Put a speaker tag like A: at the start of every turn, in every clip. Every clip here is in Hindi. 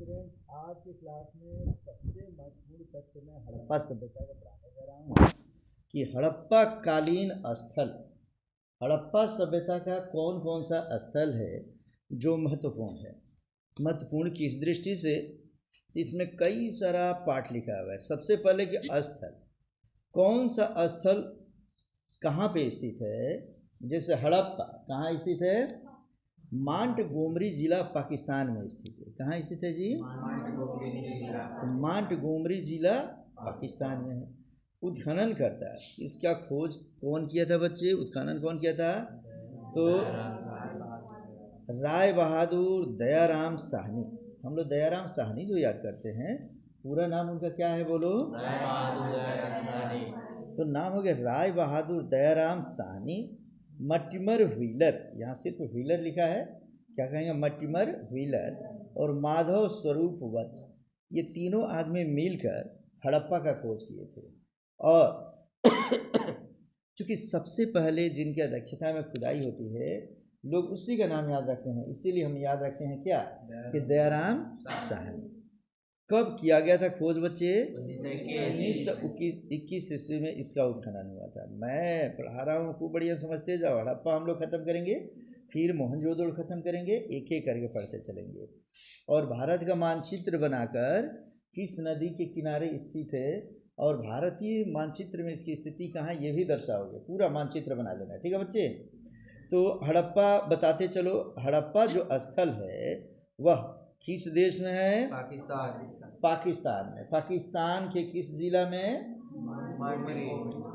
A: स्टूडेंट, आज की क्लास में सबसे महत्वपूर्ण तथ्य मैं हड़प्पा सभ्यता का पढ़ाने जा रहा हूँ कि हड़प्पा कालीन स्थल, हड़प्पा सभ्यता का कौन कौन सा स्थल है जो महत्वपूर्ण है। महत्वपूर्ण किस दृष्टि से, इसमें कई सारा पाठ लिखा हुआ है। सबसे पहले कि स्थल, कौन सा स्थल कहाँ पे स्थित है। जैसे हड़प्पा कहाँ स्थित है? मांटगोमरी जिला पाकिस्तान में स्थित है। कहाँ स्थित है जी? मांटगोमरी जिला पाकिस्तान में है। उत्खनन करता है, इसका खोज कौन किया था बच्चे? उत्खनन कौन किया था? तो राय बहादुर दयाराम साहनी। हम लोग दयाराम साहनी जो याद करते हैं, पूरा नाम उनका क्या है बोलो?
B: राय बहादुर दयाराम साहनी।
A: तो नाम हो गया राय बहादुर दयाराम साहनी। मटिमर व्हीलर, यहाँ सिर्फ व्हीलर लिखा है, क्या कहेंगे? मटिमर व्हीलर और माधव स्वरूप वत्स, ये तीनों आदमी मिलकर हड़प्पा का खोज किए थे। और चूँकि सबसे पहले जिनकी अध्यक्षता में खुदाई होती है, लोग उसी का नाम याद रखते हैं, इसीलिए हम याद रखते हैं क्या कि दयाराम साहनी। कब किया गया था खोज बच्चे? 1921 ईस्वी में इसका उत्खनन हुआ था। मैं पढ़ा रहा हूँ, खूब बढ़िया समझते जाओ। हड़प्पा हम लोग खत्म करेंगे, फिर मोहनजोदड़ो खत्म करेंगे, एक एक करके पढ़ते चलेंगे। और भारत का मानचित्र बनाकर किस नदी के किनारे स्थित है और भारतीय मानचित्र में इसकी स्थिति कहाँ है, ये भी दर्शाओगे। पूरा मानचित्र बना लेना, ठीक है बच्चे? तो हड़प्पा बताते चलो। हड़प्पा जो स्थल है वह किस देश में है? पाकिस्तान में। पाकिस्तान के किस जिला में?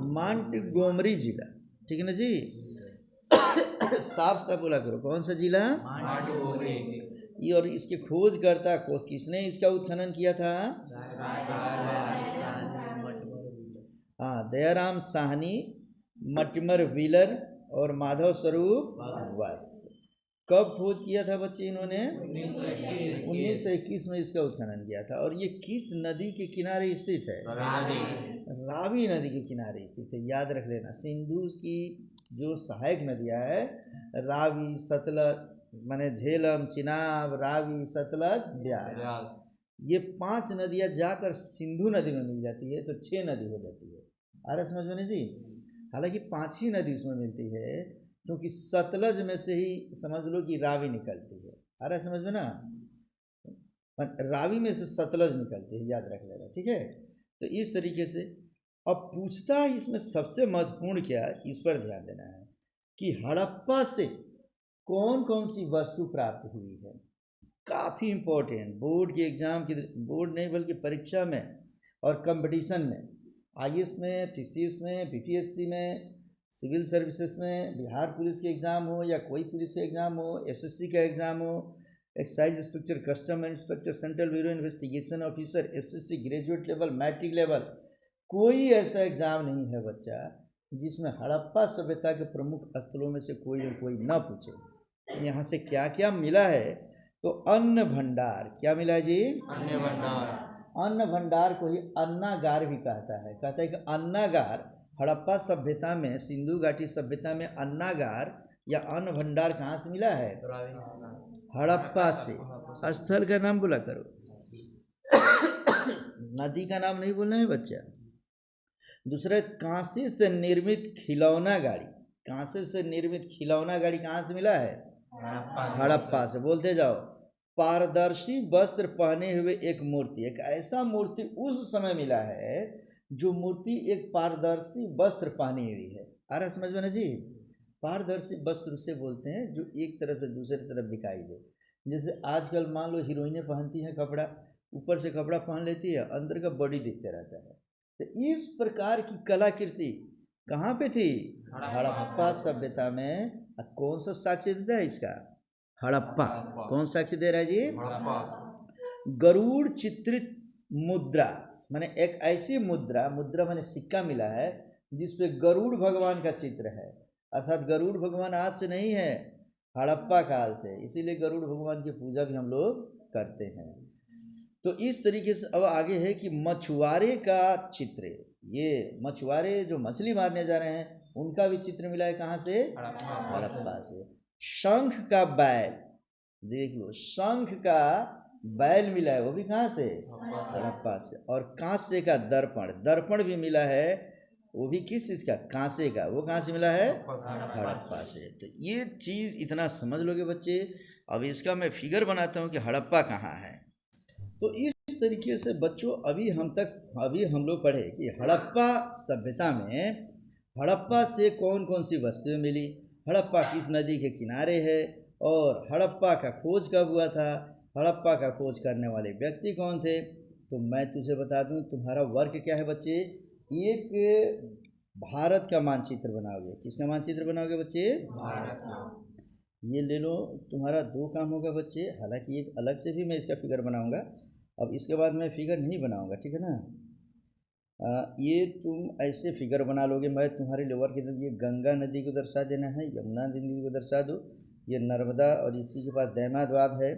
A: मांटगोमरी जिला, ठीक है ना जी? साफ साफ बोला करो, कौन सा जिला?
B: मांटगोमरी।
A: ये और इसके खोजकर्ता को किसने इसका उत्खनन किया था? हाँ, दयाराम साहनी, मटिमर व्हीलर और माधव स्वरूप वत्स। कब खोज किया था बच्चे इन्होंने? 1921 में इसका उत्खनन किया था। और ये किस नदी के किनारे स्थित है? रावी नदी के किनारे स्थित है। याद रख लेना, सिंधु की जो सहायक नदियाँ है, रावी, सतलज, माने झेलम, चिनाब, रावी, सतलज, ब्यास, ये 5 नदियाँ जाकर सिंधु नदी में मिल जाती है तो 6 नदी हो जाती है। आ रहा समझ में जी? हालांकि 5 ही नदी उसमें मिलती है, क्योंकि सतलज में से ही समझ लो कि रावी निकलती है। आ रहा समझ में ना? रावी में से सतलज निकलती है, याद रख लेना, ठीक है? तो इस तरीके से अब पूछता है इसमें सबसे महत्वपूर्ण क्या है, इस पर ध्यान देना है कि हड़प्पा से कौन कौन सी वस्तु प्राप्त हुई है। काफ़ी इम्पोर्टेंट, बोर्ड के एग्जाम की, बोर्ड नहीं बल्कि परीक्षा में और कंपटीशन में, आईएएस में, पीसीएस में, बीपीएससी में, सिविल सर्विसेज में, बिहार पुलिस के एग्ज़ाम हो या कोई पुलिस का एग्ज़ाम हो, एसएससी का एग्ज़ाम हो, excise inspector, custom inspector, central bureau investigation officer, SSC graduate level, matric level, कोई ऐसा एग्ज़ाम नहीं है बच्चा जिसमें हड़प्पा सभ्यता के प्रमुख स्थलों में से कोई और कोई ना पूछे यहाँ से क्या क्या मिला है। तो अन्न भंडार, क्या मिला है जी?
B: अन्न भंडार।
A: अन्न भंडार को ही अन्नागार भी कहता है। कहता है कि अन्नागार हड़प्पा सभ्यता में, सिंधु घाटी सभ्यता में अन्नागार या अन्न भंडार कहाँ से मिला है? हड़प्पा से। स्थल का नाम बोला करो, नदी का नाम नहीं बोलना है बच्चा। दूसरा, कांसे से निर्मित खिलौना गाड़ी। कांसे से निर्मित खिलौना गाड़ी कहाँ से मिला है? हड़प्पा से। बोलते जाओ। पारदर्शी वस्त्र पहने हुए एक मूर्ति, एक ऐसा मूर्ति उस समय मिला है जो मूर्ति एक पारदर्शी वस्त्र पहनी हुई है। आ रहा समझ में ना जी? पारदर्शी वस्त्र उसे बोलते हैं जो एक तरफ से दूसरी तरफ दिखाई दे। जैसे आजकल मान लो हीरोइनें पहनती हैं कपड़ा, ऊपर से कपड़ा पहन लेती है, अंदर का बॉडी दिखते रहता है। तो इस प्रकार की कलाकृति कहाँ पे थी? हड़प्पा सभ्यता में। कौन सा साक्ष्य देता है इसका? हड़प्पा। कौन साक्ष्य दे रहा है जी? गरुड़ चित्रित मुद्रा, माने एक ऐसी मुद्रा, मुद्रा माने सिक्का मिला है जिसपे गरुड़ भगवान का चित्र है। अर्थात गरुड़ भगवान आज से नहीं है, हड़प्पा काल से, इसीलिए गरुड़ भगवान की पूजा भी हम लोग करते हैं। तो इस तरीके से अब आगे है कि मछुआरे का चित्र, ये मछुआरे जो मछली मारने जा रहे हैं उनका भी चित्र मिला है। कहाँ से? हड़प्पा से। शंख का बैल, देख लो, शंख का बैल मिला है, वो भी कहाँ से? हड़प्पा से। और कांसे का दर्पण, दर्पण भी मिला है, वो भी किस चीज़ का? कांसे का। वो कहाँ से मिला है? हड़प्पा से। तो ये चीज़ इतना समझ लोगे बच्चे। अब इसका मैं फिगर बनाता हूँ कि हड़प्पा कहाँ है। तो इस तरीके से बच्चों अभी हम लोग पढ़े कि हड़प्पा सभ्यता में हड़प्पा से कौन कौन सी वस्तुएं मिली, हड़प्पा किस नदी के किनारे है, और हड़प्पा का खोज कब हुआ था, हड़प्पा का खोज करने वाले व्यक्ति कौन थे। तो मैं तुझे बता दूं, तुम्हारा वर्क क्या है बच्चे? एक भारत का मानचित्र बनाओगे। किसका मानचित्र बनाओगे बच्चे?
B: भारत का।
A: ये ले लो। तुम्हारा दो काम होगा बच्चे, हालांकि एक अलग से भी मैं इसका फिगर बनाऊंगा, अब इसके बाद मैं फिगर नहीं बनाऊंगा, ठीक है ना। ये तुम ऐसे फिगर बना लोगे, मैं तुम्हारे लिए वर्क ये गंगा नदी को दर्शा देना है, यमुना नदी को दर्शा दो, ये नर्मदा, और इसी के पास दैमाद्वाद है,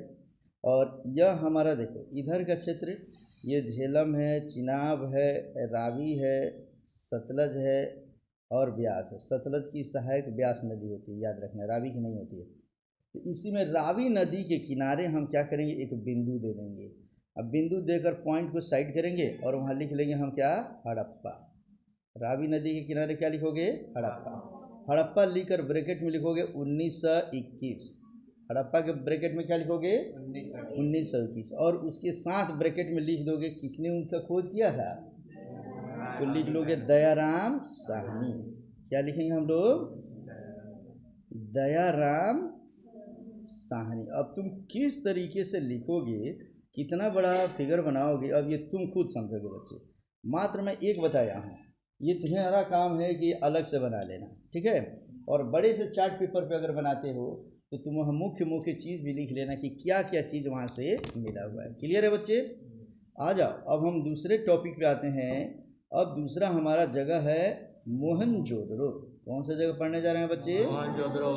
A: और यह हमारा देखो इधर का क्षेत्र, ये झेलम है, चिनाब है, रावी है, सतलज है और ब्यास है। सतलज की सहायक ब्यास नदी होती है, याद रखना, रावी की नहीं होती है। तो इसी में रावी नदी के किनारे हम क्या करेंगे, एक बिंदु दे देंगे। अब बिंदु देकर पॉइंट को साइड करेंगे और वहाँ लिख लेंगे हम क्या? हड़प्पा। रावी नदी के किनारे क्या लिखोगे? हड़प्पा। हड़प्पा लिखकर ब्रैकेट में लिखोगे 1921। हड़प्पा के ब्रैकेट में क्या लिखोगे? 1921। और उसके साथ ब्रैकेट में लिख दोगे किसने उनका खोज किया था, तो लिख लोगे दयाराम साहनी। क्या लिखेंगे हम लोग? दयाराम साहनी। अब तुम किस तरीके से लिखोगे, कितना बड़ा फिगर बनाओगे, अब ये तुम खुद समझोगे बच्चे। मात्र मैं एक बताया हूँ, ये तुम्हारा काम है कि अलग से बना लेना, ठीक है। और बड़े से चार्ट पेपर पे अगर बनाते हो तो तुम वहाँ मुख्य मुख्य चीज़ भी लिख लेना कि क्या क्या चीज़ वहाँ से मिला हुआ है। क्लियर है बच्चे? आ जाओ, अब हम दूसरे टॉपिक पे आते हैं। अब दूसरा हमारा जगह है मोहनजोदड़ो। कौन सा जगह पढ़ने जा रहे हैं बच्चे? मोहनजोदड़ो।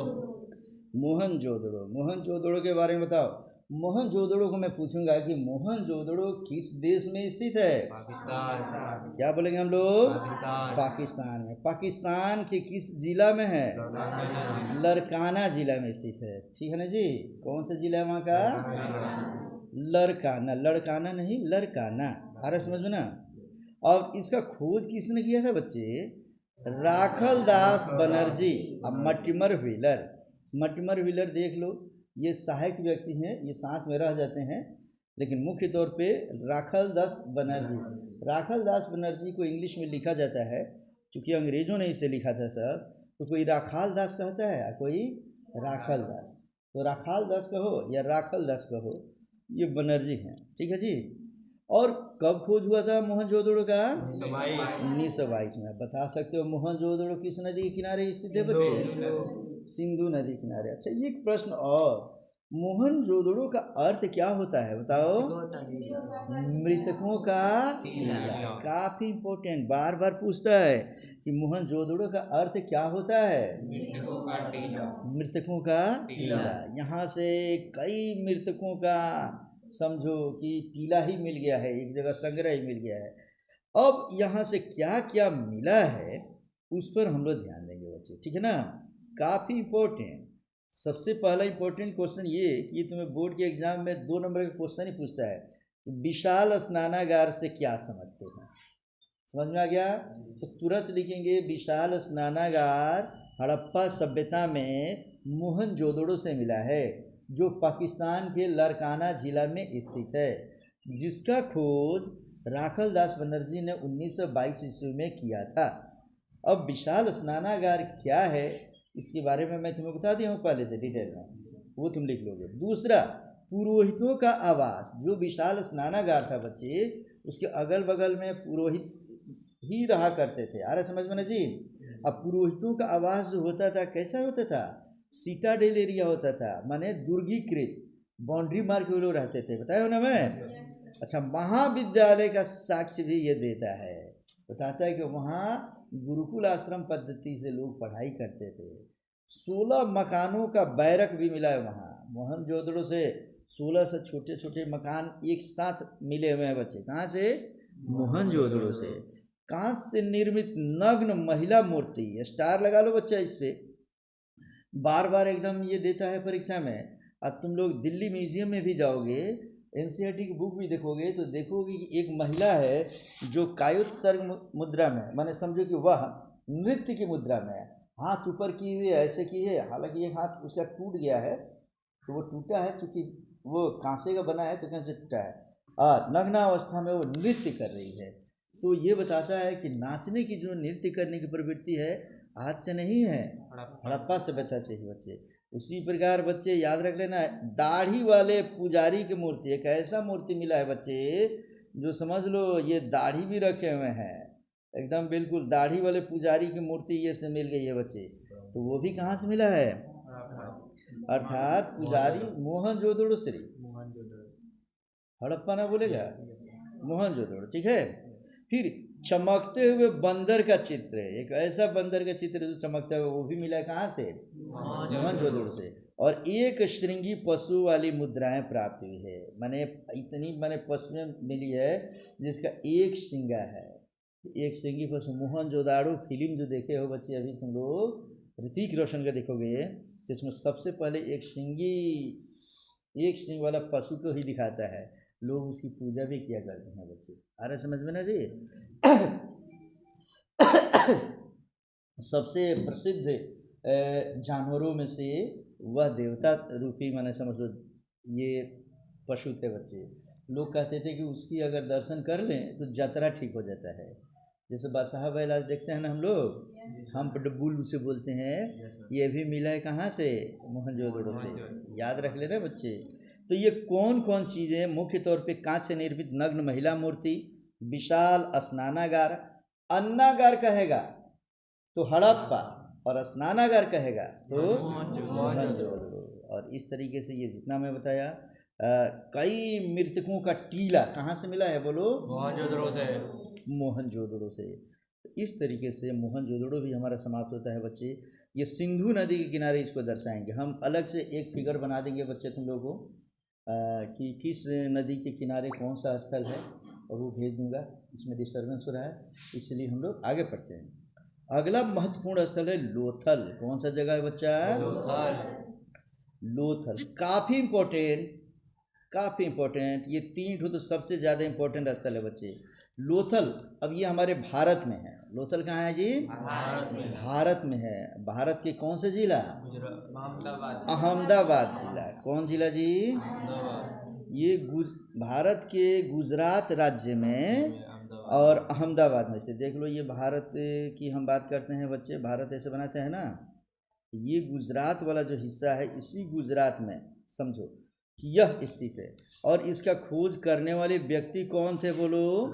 A: मोहनजोदड़ो के बारे में बताओ। मोहनजोदड़ो को मैं पूछूंगा कि मोहनजोदड़ो किस देश में स्थित है?
B: पाकिस्तान।
A: क्या बोलेंगे हम लोग?
B: पाकिस्तान।
A: पाकिस्तान में। पाकिस्तान के किस जिला में है? लरकाना जिला में स्थित है, ठीक है ना जी। कौन सा जिला है वहाँ का? लरकाना। लड़काना नहीं, लरकाना। आ रहा समझ में ना। अब इसका खोज किसने किया था बच्चे? राखल दास बनर्जी और मटिमर व्हीलर। मटिमर व्हीलर देख लो, ये सहायक व्यक्ति हैं, ये साथ में रह जाते हैं, लेकिन मुख्य तौर पे राखल दास बनर्जी। राखल दास बनर्जी को इंग्लिश में लिखा जाता है, चूँकि अंग्रेज़ों ने इसे लिखा था सर, तो कोई राखाल दास कहता है और कोई राखल दास। तो राखाल दास कहो या राखल दास कहो, ये बनर्जी हैं, ठीक है जी। और कब खोज हुआ था मोहनजोदड़ो का? 1922 में। बता सकते हो मोहनजोदड़ो किस नदी के किनारे स्थित है बच्चे? सिंधु नदी किनारे। अच्छा, ये एक प्रश्न और, मोहनजोदड़ो का अर्थ क्या होता है बताओ? मृतकों का टीला। काफी इंपॉर्टेंट, बार बार पूछता है कि मोहनजोदड़ो का अर्थ क्या होता है?
B: मृतकों का टीला।
A: मृतकों का टीला। यहाँ से कई मृतकों का समझो कि टीला ही मिल गया है, एक जगह संग्रह ही मिल गया है। अब यहाँ से क्या क्या मिला है उस पर हम लोग ध्यान देंगे बच्चे, ठीक है ना। काफ़ी इम्पोर्टेंट। सबसे पहला इम्पोर्टेंट क्वेश्चन ये कि तुम्हें बोर्ड के एग्जाम में 2 नंबर का क्वेश्चन ही पूछता है कि विशाल स्नानागार से क्या समझते हैं। समझ में आ गया? तो तुरंत लिखेंगे विशाल स्नानागार हड़प्पा सभ्यता में मोहनजोदड़ो से मिला है, जो पाकिस्तान के लरकाना जिला में स्थित है, जिसका खोज राखल दास बनर्जी ने 1922 ईस्वी में किया था। अब विशाल स्नानागार क्या है इसके बारे में मैं तुम्हें बता दिया हूँ पहले से डिटेल में, वो तुम लिख लोगे। दूसरा, पुरोहितों का आवास। जो विशाल स्नानागार था बच्चे, उसके अगल बगल में पुरोहित ही रहा करते थे। आ रहा समझ में ना जी। अब पुरोहितों का आवास जो होता था कैसा होता था? सीटाडेल एरिया होता था, माने दुर्गीकृत, बाउंड्री मार के वो लोग रहते थे, बताया ना मैं। अच्छा, महाविद्यालय का साक्ष्य भी ये देता है, बताता है कि वहाँ गुरुकुल आश्रम पद्धति से लोग पढ़ाई करते थे। 16 मकानों का बैरक भी मिला है वहाँ। मोहनजोदड़ो से 16 से छोटे छोटे मकान एक साथ मिले हुए हैं बच्चे। कहाँ से? मोहनजोदड़ो से। कांच से निर्मित नग्न महिला मूर्ति, स्टार लगा लो बच्चा इस पे, बार बार एकदम ये देता है परीक्षा में। अब तुम लोग दिल्ली म्यूजियम में भी जाओगे एनसीईआरटी की बुक भी देखोगे तो देखोगे कि एक महिला है जो कायोत्सर्ग मुद्रा में, माने समझो कि वह नृत्य की मुद्रा में है, हाथ ऊपर किए हुए ऐसे किए, हालांकि एक हाथ उसका टूट गया है, तो वो टूटा है क्योंकि वो कांसे का बना है तो कैसे टूटा है, और नग्नावस्था में वो नृत्य कर रही है। तो ये बताता है कि नाचने की जो नृत्य करने की प्रवृत्ति है आज से नहीं है, हड़प्पा सभ्यता से ही बच्चे। उसी प्रकार बच्चे याद रख लेना, दाढ़ी वाले पुजारी की मूर्ति, एक ऐसा मूर्ति मिला है बच्चे जो समझ लो ये दाढ़ी भी रखे हुए हैं, एकदम बिल्कुल दाढ़ी वाले पुजारी की मूर्ति ये से मिल गई है बच्चे। तो वो भी कहाँ से मिला है, अर्थात पुजारी मोहनजोदड़ो से, हड़प्पा ना बोलेगा, मोहनजोदड़ो, ठीक है। फिर चमकते हुए बंदर का चित्र, एक ऐसा बंदर का चित्र जो चमकता है, वो भी मिला है कहाँ से, मोहनजोदड़ो से। और एक श्रृंगी पशु वाली मुद्राएं प्राप्त हुई है, माने इतनी माने पशुएं मिली है जिसका एक श्रृंगा है, एक श्रृंगी पशु। मोहनजोदड़ो फिल्म जो देखे हो बच्चे अभी तुम लोग ऋतिक रोशन का देखोगे तो इसमें सबसे पहले एक श्रृंग वाला पशु को ही दिखाता है, लोग उसकी पूजा भी किया करते हैं बच्चे। आ रहे समझ में ना जी। सबसे प्रसिद्ध जानवरों में से वह देवता रूपी माने समझ लो ये पशु थे बच्चे। लोग कहते थे कि उसकी अगर दर्शन कर लें तो यात्रा ठीक हो जाता है। जैसे बादशाह बैल आज देखते हैं ना हम लोग, हम डब्बुल उसे बोलते हैं, ये भी मिला है कहाँ से, मोहनजोदड़ो से। याद रख लेना बच्चे। तो ये कौन कौन चीज़ें, मुख्य तौर पे कांच से निर्मित नग्न महिला मूर्ति, विशाल स्नानागार, अन्नागार कहेगा तो हड़प्पा, और स्नानागार कहेगा तो मोहनजोदड़ो। और इस तरीके से ये जितना मैं बताया, कई मृतकों का टीला कहाँ से मिला है बोलो,
B: मोहनजोदड़ो से,
A: मोहनजोदड़ो से। तो इस तरीके से मोहनजोदड़ो भी हमारा समाप्त होता है बच्चे। ये सिंधु नदी के किनारे इसको दर्शाएंगे हम, अलग से एक फिगर बना देंगे बच्चे तुम लोगों को कि किस नदी के किनारे कौन सा स्थल है, और वो भेज दूंगा। इसमें डिस्टर्बेंस हो रहा है इसलिए हम लोग आगे पढ़ते हैं। अगला महत्वपूर्ण स्थल है लोथल। कौन सा जगह है बच्चा, लोथल। काफ़ी इम्पोर्टेंट, ये 3 तो सबसे ज़्यादा इम्पोर्टेंट स्थल है बच्चे। लोथल, अब ये हमारे भारत में है। लोथल कहाँ है जी, भारत में है। भारत के कौन से जिला, अहमदाबाद जिला। कौन जिला जी, ये भारत के गुजरात राज्य में और अहमदाबाद में से। देख लो ये भारत की हम बात करते हैं बच्चे, भारत ऐसे बनाते हैं ना, ये गुजरात वाला जो हिस्सा है, इसी गुजरात में समझो कि यह स्थित है। और इसका खोज करने वाले व्यक्ति कौन थे बोलो,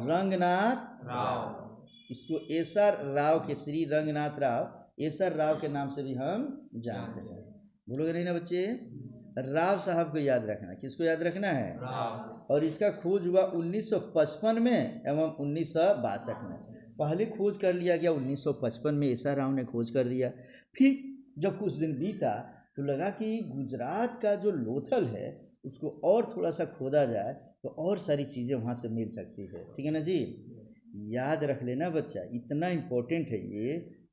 A: रंगनाथ राव। इसको एसआर राव के, श्री रंगनाथ राव, एसआर राव के नाम से भी हम जानते हैं। बोलोगे नहीं ना बच्चे, राव साहब को याद रखना। किसको याद रखना है, राव। और इसका खोज हुआ 1955 में एवं 1962 में। पहले खोज कर लिया गया 1955 में, एसआर राव ने खोज कर दिया। फिर जब कुछ दिन बीता तो लगा कि गुजरात का जो लोथल है उसको और थोड़ा सा खोदा जाए तो और सारी चीज़ें वहाँ से मिल सकती है। ठीक है ना जी, याद रख लेना बच्चा, इतना इम्पोर्टेंट है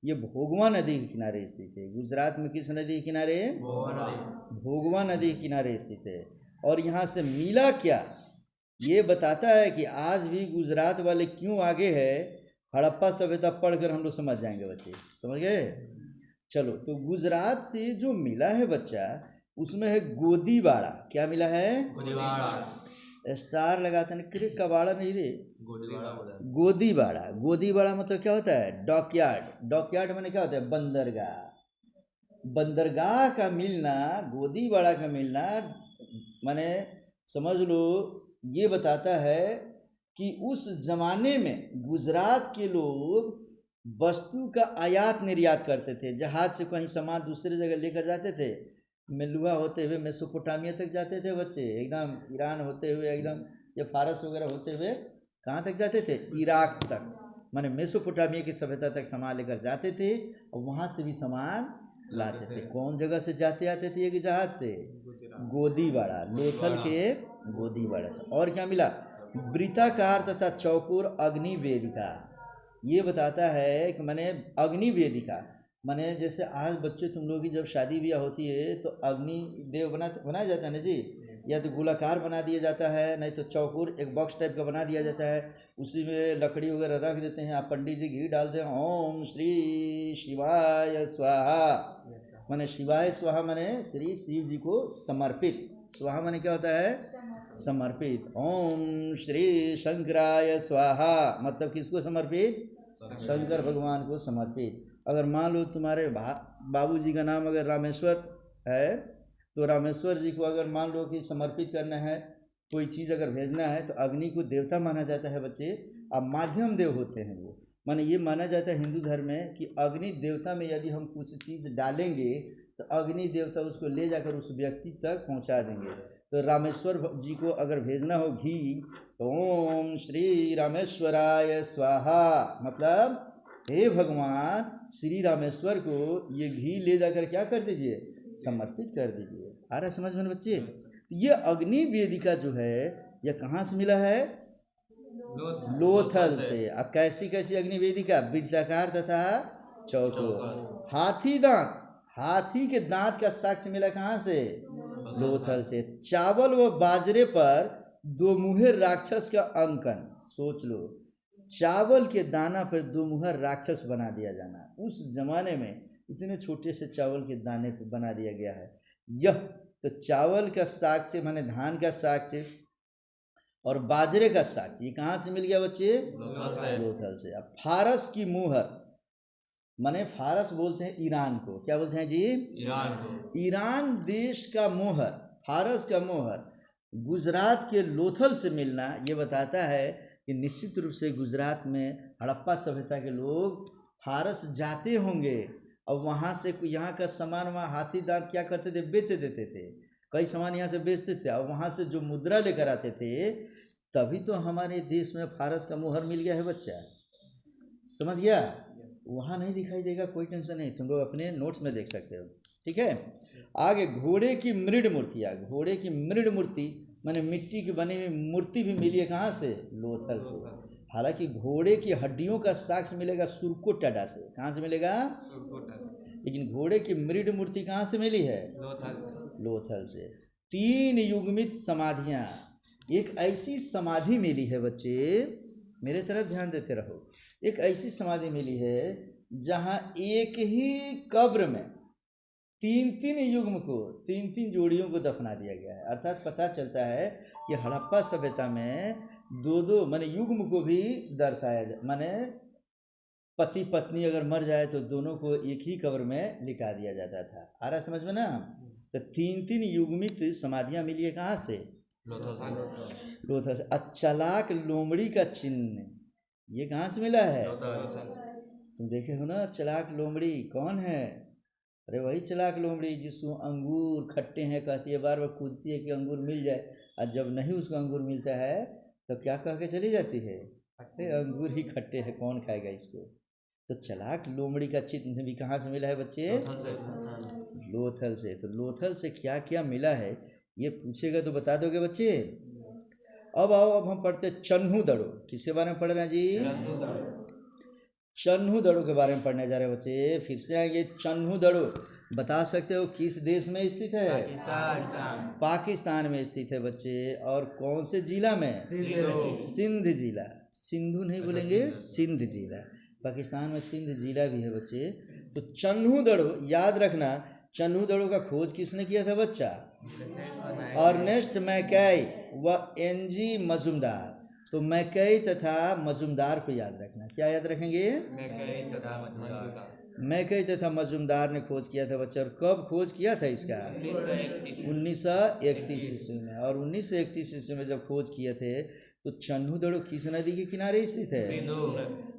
A: ये भोगवा नदी के किनारे स्थित है। गुजरात में किस नदी के किनारे, भोगवा नदी के किनारे स्थित है। और यहाँ से मिला क्या, ये बताता है कि आज भी गुजरात वाले क्यों आगे है। हड़प्पा सभ्यता पढ़कर हम लोग समझ जाएंगे बच्चे, समझ गए। चलो, तो गुजरात से जो मिला है बच्चा, उसमें है गोदीबाड़ा। क्या मिला है, गोदीबाड़ा। स्टार लगाते हैं, कबाड़ा नहीं रे, गोदीबाड़ा। गोदीबाड़ा मतलब क्या होता है, डॉकयार्ड। डॉकयार्ड मैंने क्या होता है, बंदरगाह। बंदरगाह का मिलना, गोदीबाड़ा का मिलना, माने समझ लो ये बताता है कि उस जमाने में गुजरात के लोग वस्तु का आयात निर्यात करते थे। जहाज से कहीं सामान दूसरे जगह लेकर जाते थे, मेलुआ होते हुए मेसोपोटामिया तक जाते थे बच्चे, एकदम ईरान होते हुए, एकदम ये फारस वगैरह होते हुए कहाँ तक जाते थे, इराक तक, माने मेसोपोटामिया की सभ्यता तक सामान लेकर जाते थे और वहाँ से भी सामान लाते थे। कौन जगह से जाते आते थे ये जहाज से, गोदीबाड़ा, लोथल के गोदीबाड़ा से। और क्या मिला, वृत्ताकार तथा चौकोर अग्नि वेदिका। ये बताता है कि माने अग्नि वेदिका माने जैसे आज बच्चे तुम लोग की जब शादी ब्याह होती है तो अग्नि देव बनाया जाता है ना जी, या तो गोलाकार बना दिया जाता है, नहीं तो चौकोर एक बॉक्स टाइप का बना दिया जाता है, उसी में लकड़ी वगैरह रख देते हैं। आप पंडित जी घी डालते हैं, ओम श्री शिवाय स्वाहा, माने शिवाय स्वाहा माने श्री शिव जी को समर्पित, स्वाहा माने क्या होता है? समर्पित। ओम श्री शंकराय स्वाहा मतलब किसको समर्पित? शंकर भगवान को समर्पित। अगर मान लो तुम्हारे बाबूजी का नाम अगर रामेश्वर है, तो रामेश्वर जी को अगर मान लो कि समर्पित करना है, कोई चीज़ अगर भेजना है, तो अग्नि को देवता माना जाता है बच्चे, अब माध्यम देव होते हैं वो। माने ये माना जाता है हिंदू धर्म में कि अग्नि देवता में यदि हम कुछ चीज़ डालेंगे तो अग्नि देवता उसको ले जाकर उस व्यक्ति तक पहुंचा देंगे। तो रामेश्वर जी को अगर भेजना हो घी, तो ओम श्री रामेश्वराय स्वाहा मतलब हे भगवान श्री रामेश्वर को ये घी ले जाकर क्या कर दीजिए? समर्पित कर दीजिए। आ रहा समझ में बच्चे? ये अग्नि वेदिका जो है यह कहाँ से मिला है? लोथल से। अब कैसी कैसी अग्नि वेदिका? वृत्ताकार तथा चौकोर। हाथी दांत, हाथी के दांत का साक्ष्य मिला कहाँ से? लोथल से। चावल व बाजरे पर दो मुहे राक्षस का अंकन, सोच लो, चावल के दाना पर दो मुहर राक्षस बना दिया जाना, उस जमाने में इतने छोटे से चावल के दाने पर बना दिया गया है। यह तो चावल का साक्ष्य माने धान का साक्ष्य और बाजरे का साक्ष्य, ये कहाँ से मिल गया बच्चे? लोथल से। अब फारस की मुहर, माने फारस बोलते हैं ईरान को, क्या बोलते हैं जी?
B: ईरान को।
A: ईरान देश का मोहर, फारस का मोहर गुजरात के लोथल से मिलना ये बताता है कि निश्चित रूप से गुजरात में हड़प्पा सभ्यता के लोग फारस जाते होंगे और वहाँ से यहाँ का सामान वहाँ हाथी दांत क्या करते थे? बेच देते थे। कई सामान यहाँ से बेचते थे और वहाँ से जो मुद्रा लेकर आते थे, तभी तो हमारे देश में फारस का मोहर मिल गया है बच्चा, समझ गया? वहाँ नहीं दिखाई देगा, कोई टेंशन नहीं, तुम लोग अपने नोट्स में देख सकते हो, ठीक है। आगे घोड़े की मृड मूर्तियाँ, घोड़े की मृड मूर्ति माने मिट्टी की बनी हुई मूर्ति भी मिली है कहाँ से? लोथल से। हालांकि घोड़े की हड्डियों का साक्ष्य मिलेगा सुरकोटाडा से। कहाँ से मिलेगा? लेकिन घोड़े की मृड मूर्ति कहाँ से मिली है? लोथल से। 3 युग्मित समाधियाँ, एक ऐसी समाधि मिली है बच्चे, मेरे तरफ ध्यान देते रहो, एक ऐसी समाधि मिली है जहाँ एक ही कब्र में 3-3 युग्म को, 3-3 जोड़ियों को दफना दिया गया है। अर्थात पता चलता है कि हड़प्पा सभ्यता में 2-2 माने युग्म को भी दर्शाया जाए, माने पति पत्नी अगर मर जाए तो दोनों को एक ही कब्र में लिटा दिया जाता था। आ रहा समझ में ना? तो 3-3 युग्मित समाधियाँ मिली है कहाँ से? लोथल से। चलाक लोमड़ी का चिन्ह, ये कहाँ से मिला है? तुम देखे हो ना चलाक लोमड़ी कौन है? अरे वही चलाक लोमड़ी जिसको अंगूर खट्टे हैं कहती है, बार बार कूदती है कि अंगूर मिल जाए, और जब नहीं उसको अंगूर मिलता है तो क्या कह के चली जाती है? अरे अंगूर ही खट्टे हैं, कौन खाएगा इसको। तो चलाक लोमड़ी का चिन्ह भी कहाँ से मिला है बच्चे? लोथल से। तो लोथल से क्या क्या मिला है ये पूछेगा तो बता दोगे बच्चे? अब आओ, अब हम पढ़ते चन्हू दड़ो। किसके बारे में पढ़ रहे हैं जी? चन्हू दड़ो के बारे में पढ़ने जा रहे हैं बच्चे। फिर से आएंगे। चन्हू दड़ो बता सकते हो किस देश में स्थित है? पाकिस्तान में स्थित है बच्चे। और कौन से जिला में? सिंध जिला। सिंधु नहीं बोलेंगे, सिंध जिला। पाकिस्तान में सिंध जिला भी है बच्चे। तो चन्हू दड़ो याद रखना, चन्हू दड़ो का खोज किसने किया था बच्चा? अर्नेस्ट मैकई व एनजी मजुमदार। तो मैकई तथा मजुमदार को याद रखना। क्या याद रखेंगे? मैकई तथा मजुमदार ने खोज किया था बच्चा। और कब खोज किया था इसका? 1931 ईस्वी में। और 1931 ईस्वी में जब खोज किए थे तो चन्हू दड़ो किस नदी के किनारे स्थित है?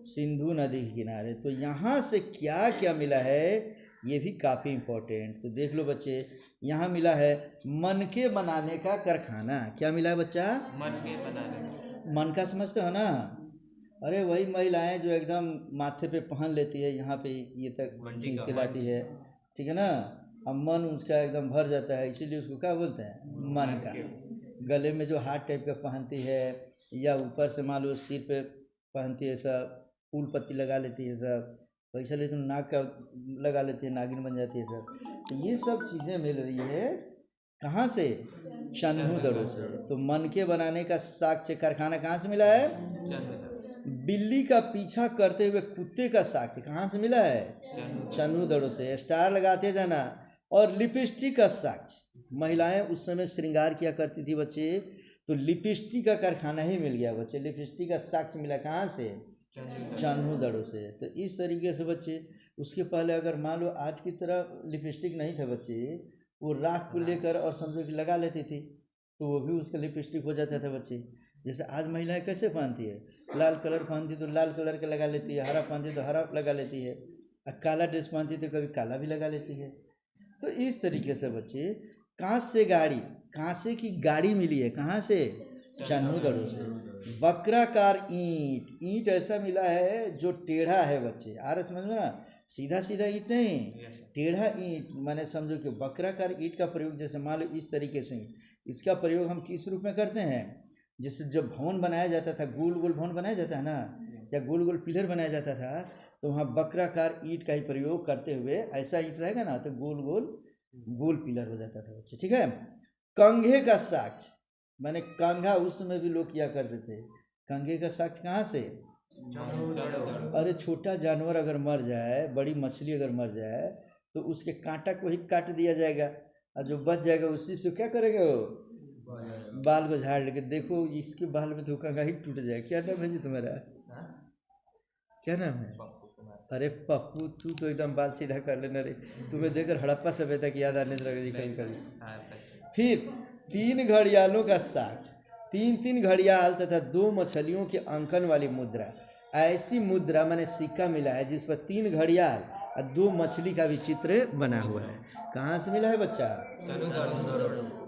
A: सिंधु नदी के किनारे। तो यहाँ से क्या क्या मिला है ये भी काफ़ी इम्पोर्टेंट। तो देख लो बच्चे, यहाँ मिला है मनके बनाने का कारखाना। क्या मिला है बच्चा?
B: मनके बनाने।
A: मन का समझते हो ना? अरे वही महिलाएं जो एकदम माथे पे पहन लेती है, यहाँ पे ये तक खींच के लाती है, ठीक है ना? अब मन उसका एकदम भर जाता है, इसीलिए उसको क्या बोलते हैं? मन का। गले में जो हाथ टाइप का पहनती है, या ऊपर से मान लो सिर पे पहनती है, सब फूल पत्ती लगा लेती है, सब पैसा ले तुम नाक का लगा लेती है, नागिन बन जाती है सब। तो ये सब चीज़ें मिल रही है कहाँ से? चन्हू से। तो मनके बनाने का साक्ष्य कारखाना कहाँ से मिला है? बिल्ली का पीछा करते हुए कुत्ते का साक्ष्य कहाँ से मिला है? चन्हू से। स्टार लगाते जाना। और लिपस्टिक का साक्ष्य, महिलाएं उस समय श्रृंगार किया करती थी बच्चे, तो लिपस्टिक का कारखाना ही मिल गया बच्चे। लिपस्टिक का साक्ष्य मिला कहाँ से? चन्हू से। तो इस तरीके से बच्चे, उसके पहले अगर मान लो आज की तरह लिपस्टिक नहीं था बच्चे, वो राख को लेकर और समझो कि लगा लेती थी, तो वो भी उसका लिपस्टिक हो जाता था बच्चे। जैसे आज महिलाएं कैसे पहनती है, लाल कलर पहनती तो लाल कलर का लगा लेती है, हरा पहनती तो हरा लगा लेती है, और काला ड्रेस पहनती तो कभी काला भी लगा लेती है। तो इस तरीके से बच्चे कांसे गाड़ी, कांसे की गाड़ी मिली है कहाँ से? चन्हू से। वक्राकार ईंट, ईंट ऐसा मिला है जो टेढ़ा है बच्चे। आ रहा समझ में ना? सीधा सीधा ईंट नहीं, टेढ़ा ईंट। माने समझो कि वक्राकार ईंट का प्रयोग, जैसे मान लो इस तरीके से, इसका प्रयोग हम किस रूप में करते हैं? जैसे जब भवन बनाया जाता था, गोल गोल भवन बनाया जाता है ना, या गोल गोल पिलर बनाया जाता था, तो वहाँ वक्राकार ईंट का ही प्रयोग करते हुए, ऐसा ईंट रहेगा ना तो गोल गोल गोल पिलर हो जाता था बच्चे। ठीक है। कंघे का साक्ष्य, मैंने कंघा उस समय भी लोग किया करते थे। कंघे का साक्ष्य कहाँ से? अरे छोटा जानवर अगर मर जाए, बड़ी मछली अगर मर जाए, तो उसके कांटा को ही काट दिया जाएगा, और जो बच जाएगा उसी से क्या करेंगे? वो बाल को झाड़ लेके, देखो इसके बाल में तो कंघा ही टूट जाए। क्या नाम है जी तुम्हारा? क्या नाम है? अरे पप्पू, तू तो एकदम बाल सीधा कर लेना रे, तुम्हें देखकर हड़प्पा सभ्यता की याद आने लगी कहीं। फिर 3 घड़ियालों का साक्ष्य, 3 घड़ियाल तथा 2 मछलियों के अंकन वाली मुद्रा। ऐसी मुद्रा मैंने सिक्का मिला है जिस पर 3 घड़ियाल और 2 मछली का भी चित्र बना हुआ है। कहाँ से मिला है बच्चा?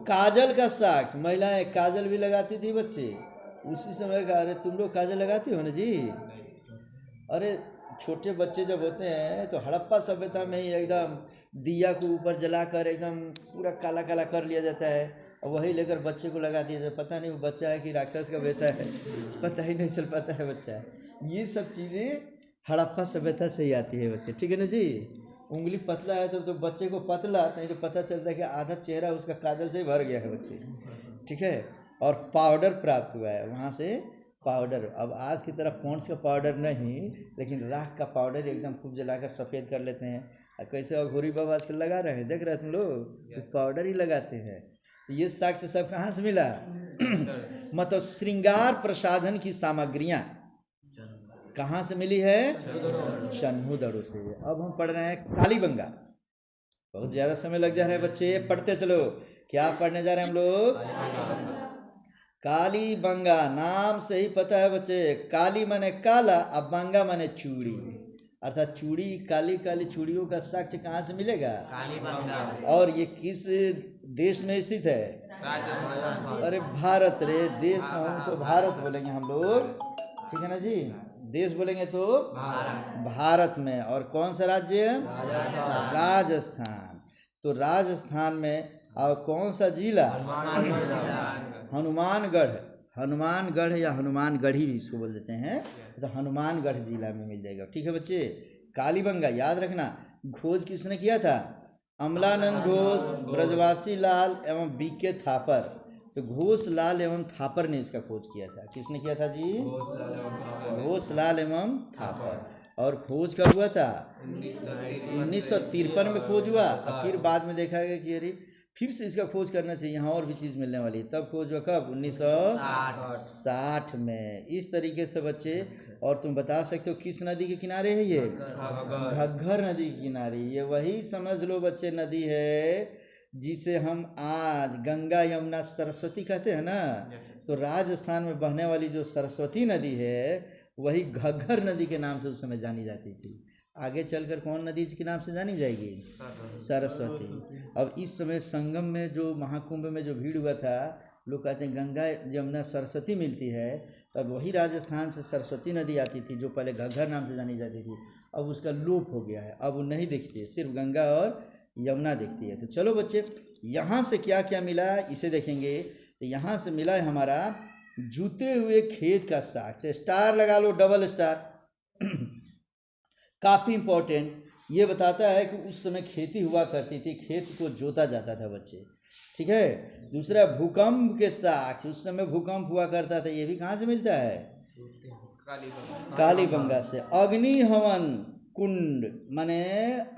A: काजल का साक्ष्य, महिलाएं काजल भी लगाती थी बच्चे उसी समय का। अरे तुम लोग काजल लगाती हो ना जी? अरे छोटे बच्चे जब होते हैं तो हड़प्पा सभ्यता में ही एकदम दिया को ऊपर जलाकर एकदम पूरा काला काला कर लिया जाता है, और वही लेकर बच्चे को लगा दिया जाए। पता नहीं वो बच्चा है कि राक्षस का बेटा है, पता ही नहीं चल पाता है बच्चा है। ये सब चीज़ें हड़प्पा सभ्यता से ही आती है बच्चे। ठीक है ना जी? उंगली पतला है तो बच्चे को पतला, नहीं तो पता चलता है कि आधा चेहरा उसका काजल से ही भर गया है बच्चे। ठीक है। और पाउडर प्राप्त हुआ है वहाँ से, पाउडर। अब आज की तरह पॉन्ड्स का पाउडर नहीं, लेकिन राख का पाउडर एकदम खूब जलाकर सफ़ेद कर लेते हैं। और कैसे अघोरी बाबा आजकल लगा रहे हैं, देख रहे हैं तुम लोग, तो पाउडर ही लगाते हैं। तो ये साक्ष्य सब कहाँ से मिला? मतलब श्रृंगार प्रसाधन की सामग्रियाँ कहाँ से मिली है? चन्हू से। अब हम पढ़ रहे हैं कालीबंगा। बहुत ज़्यादा समय लग जा रहा है बच्चे, पढ़ते चलो। क्या पढ़ने जा रहे हैं हम लोग? कालीबंगा। नाम से ही पता है बच्चे, काली माने काला, अब बंगा माने चूड़ी, अर्थात चूड़ी, काली काली चूड़ियों का साक्ष्य कहाँ से मिलेगा? कालीबंगा। और ये किस देश में स्थित है? राजस्थान। अरे भारत रे, देश का हम तो भारत बोलेंगे हम लोग, ठीक है ना जी? देश बोलेंगे तो भारत में। और कौन सा राज्य? राजस्थान। तो राजस्थान में और कौन सा जिला? हनुमानगढ़। हनुमानगढ़ या हनुमानगढ़ी भी इसको बोल देते हैं, तो हनुमानगढ़ जिला में मिल जाएगा। ठीक है बच्चे। कालीबंगा याद रखना। खोज किसने किया था? अमलानंद घोष, ब्रजवासी लाल एवं बीके थापर। तो घोष लाल एवं थापर ने इसका खोज किया था। किसने किया था जी? घोष लाल एवं थापर। और खोज कब हुआ था? 1953 में खोज हुआ। और फिर बाद में देखा गया कि अरे फिर से इसका खोज करना चाहिए, यहाँ और भी चीज़ मिलने वाली है। तब खोज हुआ कब? 1960 में। इस तरीके से बच्चे। और तुम बता सकते हो किस नदी के किनारे है ये? घग्घर नदी के किनारे। ये वही समझ लो बच्चे नदी है जिसे हम आज गंगा यमुना सरस्वती कहते हैं ना। तो राजस्थान में बहने वाली जो सरस्वती नदी है वही घग्घर नदी के नाम से उस समय जानी जाती थी। आगे चलकर कौन नदी के नाम से जानी जाएगी? सरस्वती। अब इस समय संगम में जो महाकुंभ में जो भीड़ हुआ था, लोग कहते हैं गंगा यमुना सरस्वती मिलती है, तब वही राजस्थान से सरस्वती नदी आती थी जो पहले घग्घर नाम से जानी जाती थी। अब उसका लोप हो गया है, अब वो नहीं दिखती है, सिर्फ गंगा और यमुना दिखती है। तो चलो बच्चे, यहाँ से क्या क्या मिला इसे देखेंगे। तो यहाँ से मिला है हमारा जूते हुए खेत का साक्ष्य। स्टार लगा लो, डबल स्टार। काफ़ी इम्पोर्टेंट। ये बताता है कि उस समय खेती हुआ करती थी, खेत को जोता जाता था बच्चे। ठीक है। दूसरा भूकंप के साक्ष्य, उस समय भूकंप हुआ करता था, ये भी कहाँ से मिलता है? कालीबंगा से। अग्नि हवन कुंड, माने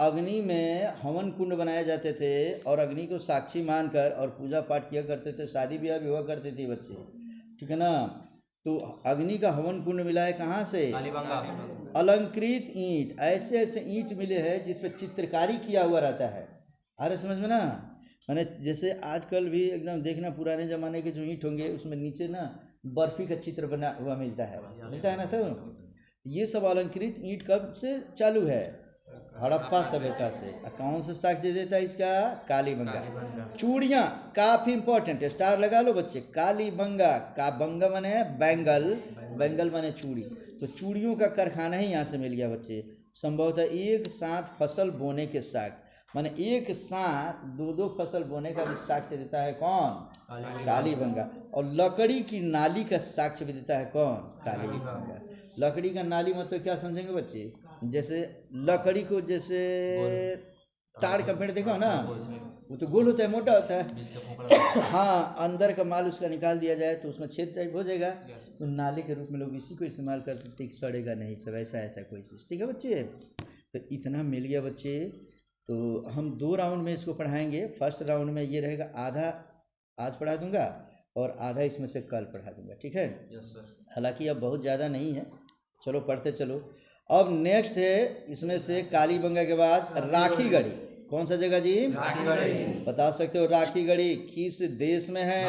A: अग्नि में हवन कुंड बनाए जाते थे और अग्नि को साक्षी मानकर और पूजा पाठ किया करते थे, शादी ब्याह भी हुआ करते थे बच्चे, ठीक है ना। तो अग्नि का हवन कुंड मिला है कहाँ से? अलंकृत ईंट, ऐसे ऐसे ईंट मिले हैं जिस पे चित्रकारी किया हुआ रहता है। आ रहा समझ में ना? माने जैसे आजकल भी एकदम देखना पुराने ज़माने के जो ईंट होंगे उसमें नीचे ना बर्फी का चित्र बना हुआ मिलता है ना। तो ये सब अलंकृत ईंट कब से चालू है? हड़प्पा सभ्यता से। कौन सा साक्ष्य देता है इसका? कालीबंगा। चूड़ियाँ काफ़ी इंपॉर्टेंट है, स्टार लगा लो बच्चे। कालीबंगा का बंगा माने बैंगल, बैंगल माने चूड़ी, तो चूड़ियों का कारखाना ही यहाँ से मिल गया बच्चे। संभवतः एक साथ फसल बोने के साक्ष्य, माने एक साथ दो दो फसल बोने का भी साक्ष्य देता है कौन? कालीबंगा। और लकड़ी की नाली का साक्ष्य भी देता है कौन? कालीबंगा। लकड़ी का नाली मतलब क्या समझेंगे बच्चे? जैसे लकड़ी को जैसे ताड़ का पेड़ देखो ना, वो तो गोल होता है, मोटा होता है। हाँ, अंदर का माल उसका निकाल दिया जाए तो उसमें छेद टाइप हो जाएगा, तो नाली के रूप में लोग इसी को इस्तेमाल करते थे, सड़ेगा नहीं सब, ऐसा कोई चीज़। ठीक है बच्चे, तो इतना मिल गया बच्चे। तो हम 2 राउंड में इसको पढ़ाएंगे। फर्स्ट राउंड में ये रहेगा, आधा आज पढ़ा दूंगा और आधा इसमें से कल पढ़ा दूंगा, ठीक है?
B: Yes sir.
A: हालांकि अब बहुत ज़्यादा नहीं है, चलो पढ़ते चलो। अब नेक्स्ट है इसमें से कालीबंगा के बाद राखी गढ़ी। कौन सा जगह जी?
B: राखी गढ़ी।
A: बता सकते हो राखी गढ़ी किस देश में है?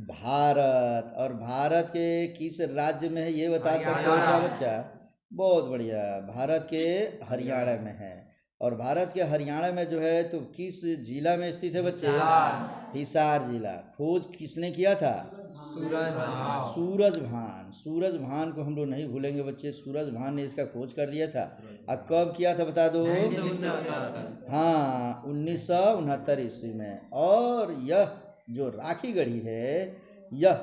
A: भारत। और भारत के किस राज्य में है ये बता सकते हो क्या बच्चा? बहुत बढ़िया, भारत के हरियाणा में है। और भारत के हरियाणा में जो है तो किस जिला में स्थित है बच्चे? हिसार जिला। खोज किसने किया था? सूरजभान। सूरजभान को हम लोग नहीं भूलेंगे बच्चे, सूरजभान ने इसका खोज कर दिया था। अब कब किया था बता दो? हाँ, 1969 ईस्वी में। और यह जो राखी गढ़ी है यह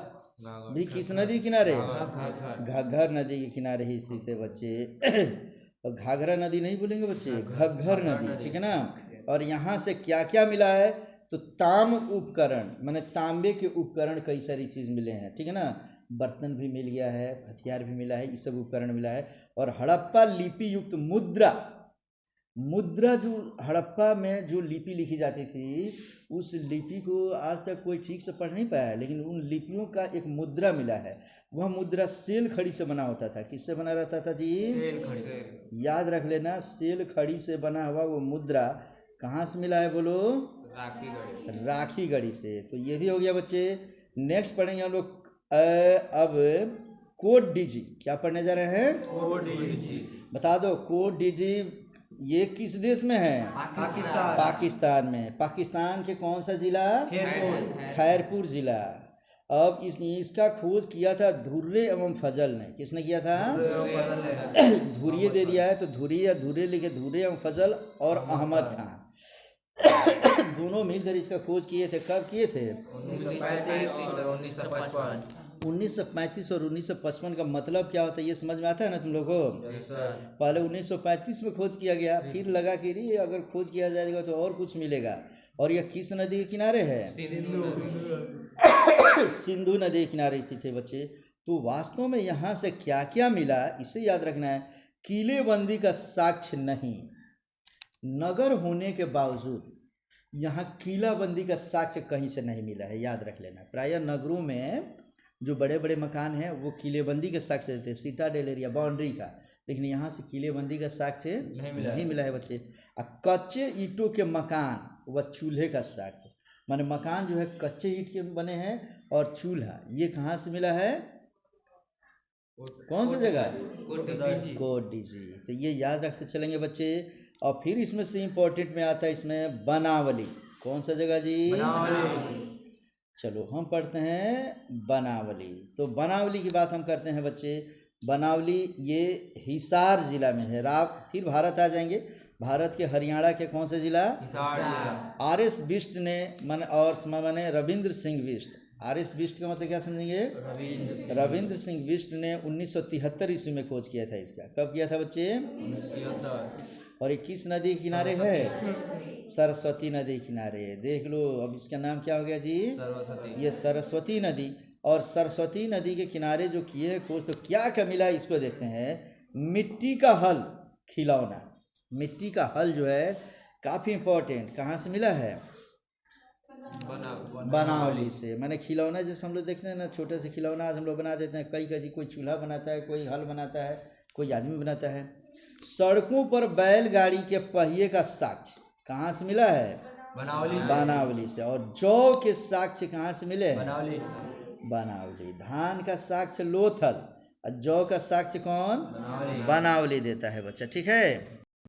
A: भी किस नदी किनारे? घग्घर नदी के किनारे ही स्थित है बच्चे। और घाघरा नदी नहीं बोलेंगे बच्चे, घग्घर नदी, ठीक है ना। और यहाँ से क्या क्या मिला है? तो ताम उपकरण, माने तांबे के उपकरण, कई सारी चीज़ मिले हैं, ठीक है ना। बर्तन भी मिल गया है, हथियार भी मिला है, ये सब उपकरण मिला है। और हड़प्पा लिपि युक्त मुद्रा, मुद्रा जो हड़प्पा में जो लिपि लिखी जाती थी उस लिपि को आज तक कोई ठीक से पढ़ नहीं पाया, लेकिन उन लिपियों का एक मुद्रा मिला है। वह मुद्रा सेल खड़ी से बना होता था। किससे बना रहता था जी?
B: सेल खड़ी।
A: याद रख लेना, सेल खड़ी से बना हुआ वो मुद्रा कहाँ से मिला है बोलो?
B: राखी गढ़ी।
A: राखी गढ़ी से। तो ये भी हो गया बच्चे। नेक्स्ट पढ़ेंगे हम लोग अब कोड डीजी। क्या पढ़ने जा रहे हैं?
B: Code DG.
A: बता दो कोड डीजी ये किस देश में है? पाकिस्तान में। पाकिस्तान के कौन सा जिला? खैरपुर जिला। अब इसका खोज किया था धुर्रे एवं फजल ने। किसने किया था? धुर्रे दे दिया है तो धुर्रे या धुर्रे लिखे, धुर्रे एवं फजल और अहमद खान दोनों मिलकर इसका खोज किए थे। कब किए थे? 1935 और 1955 का मतलब क्या होता है ये समझ में आता है ना तुम लोगों को? पहले 1935 में खोज किया गया, फिर लगा कि रे अगर खोज किया जाएगा तो और कुछ मिलेगा। और यह किस नदी के किनारे है? सिंधु नदी के किनारे स्थित है बच्चे। तो वास्तव में यहाँ से क्या क्या मिला इसे याद रखना है। किलेबंदी का साक्ष्य नहीं, नगर होने के बावजूद यहाँ किलाबंदी का साक्ष्य कहीं से नहीं मिला है, याद रख लेना। प्रायः नगरों में जो बड़े बड़े मकान हैं वो किलेबंदी के साक्ष्य देते हैं, सिटाडेल एरिया, बाउंड्री का, लेकिन यहाँ से किलेबंदी का साक्ष्य नहीं मिला है बच्चे। कच्चे ईंटों के मकान व चूल्हे का साक्ष्य, माने मकान जो है कच्चे ईंट के बने हैं और चूल्हा, ये कहाँ से मिला है? कौन सी जगह? Code DG. तो ये याद रखते चलेंगे बच्चे। और फिर इसमें से इम्पोर्टेंट में आता है इसमें बनावली। कौन सा जगह जी? चलो हम पढ़ते हैं बनावली। तो बनावली की बात हम करते हैं बच्चे। बनावली ये हिसार जिला में है। फिर भारत आ जाएंगे। भारत के हरियाणा के कौन से जिला?
B: हिसार जिला।
A: आर.एस. बिष्ट ने माने रविंद्र सिंह बिष्ट। आर.एस. बिष्ट का मतलब क्या समझेंगे? रविंद्र सिंह बिष्ट ने 1973 ईस्वी में खोज किया था इसका। कब किया था बच्चे?
B: 1973।
A: और ये किस नदी के किनारे है? सरस्वती नदी किनारे। देख लो अब इसका नाम क्या हो गया जी,
B: सरस्वती।
A: ये सरस्वती नदी। और सरस्वती नदी के किनारे जो किए हैं खोज, तो क्या क्या मिला इसको देखते हैं। मिट्टी का हल, खिलौना। मिट्टी का हल जो है काफ़ी इंपॉर्टेंट, कहाँ से मिला है, बनावली से। माने खिलौना जैसे हम लोग देखते हैं ना, छोटे से खिलौना आज हम लोग बना देते हैं, कई कई कोई चूल्हा बनाता है, कोई हल बनाता है, कोई आदमी बनाता है। सड़कों पर बैलगाड़ी के पहिए का साक्ष्य कहाँ से मिला है, बनावली से। और जौ के साक्ष्य कहाँ से मिले, बनावली। धान का साक्ष्य लोथल, और जौ का साक्ष्य कौन, बनावली देता है बच्चा, ठीक है।